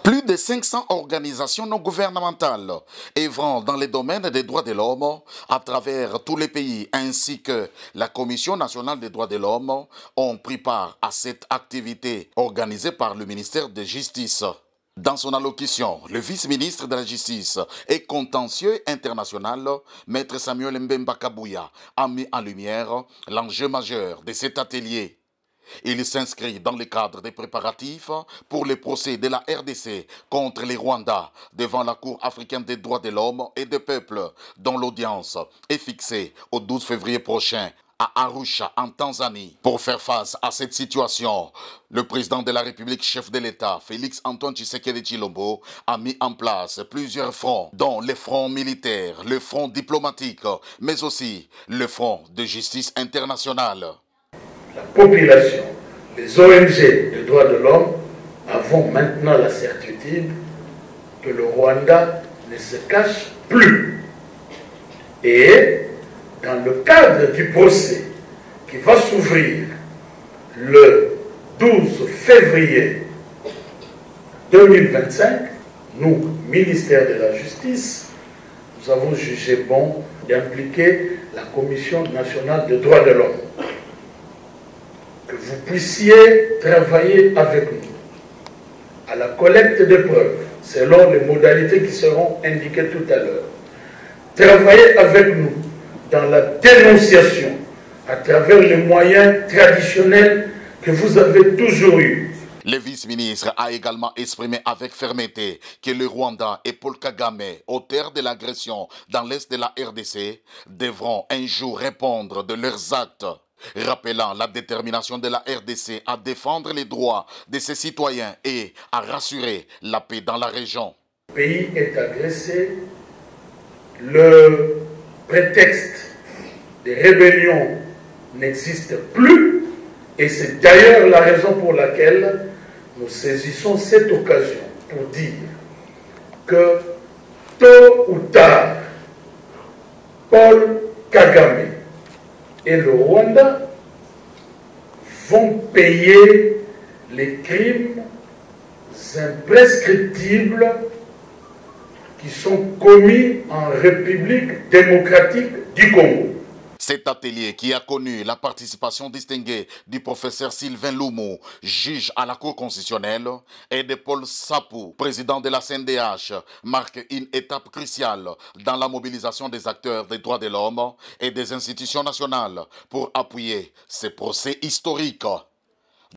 Plus de 500 organisations non gouvernementales œuvrant dans les domaines des droits de l'homme à travers tous les pays ainsi que la Commission nationale des droits de l'homme ont pris part à cette activité organisée par le ministère de Justice. Dans son allocution, le vice-ministre de la Justice et contentieux international, Maître Samuel Mbemba Kabouya, a mis en lumière l'enjeu majeur de cet atelier. Il s'inscrit dans le cadre des préparatifs pour le procès de la RDC contre les Rwandais devant la Cour africaine des droits de l'homme et des peuples, dont l'audience est fixée au 12 février prochain à Arusha, en Tanzanie. Pour faire face à cette situation, le président de la République, chef de l'État, Félix Antoine Tshisekedi Tshilombo, a mis en place plusieurs fronts, dont le front militaire, le front diplomatique, mais aussi le front de justice internationale. La population, les ONG de droits de l'homme avons maintenant la certitude que le Rwanda ne se cache plus. Et dans le cadre du procès qui va s'ouvrir le 12 février 2025, nous, ministère de la Justice, nous avons jugé bon d'impliquer la Commission nationale des droits de l'homme. Que vous puissiez travailler avec nous à la collecte de preuves, selon les modalités qui seront indiquées tout à l'heure. Travailler avec nous dans la dénonciation à travers les moyens traditionnels que vous avez toujours eus. Le vice-ministre a également exprimé avec fermeté que le Rwanda et Paul Kagame, auteurs de l'agression dans l'est de la RDC, devront un jour répondre de leurs actes, rappelant la détermination de la RDC à défendre les droits de ses citoyens et à rassurer la paix dans la région. Le pays est agressé, le prétexte des rébellions n'existe plus et c'est d'ailleurs la raison pour laquelle nous saisissons cette occasion pour dire que tôt ou tard, Paul Kagame et le Rwanda vont payer les crimes imprescriptibles qui sont commis en République démocratique du Congo. Cet atelier qui a connu la participation distinguée du professeur Sylvain Loumou, juge à la Cour constitutionnelle, et de Paul Sapou, président de la CNDH, marque une étape cruciale dans la mobilisation des acteurs des droits de l'homme et des institutions nationales pour appuyer ces procès historiques.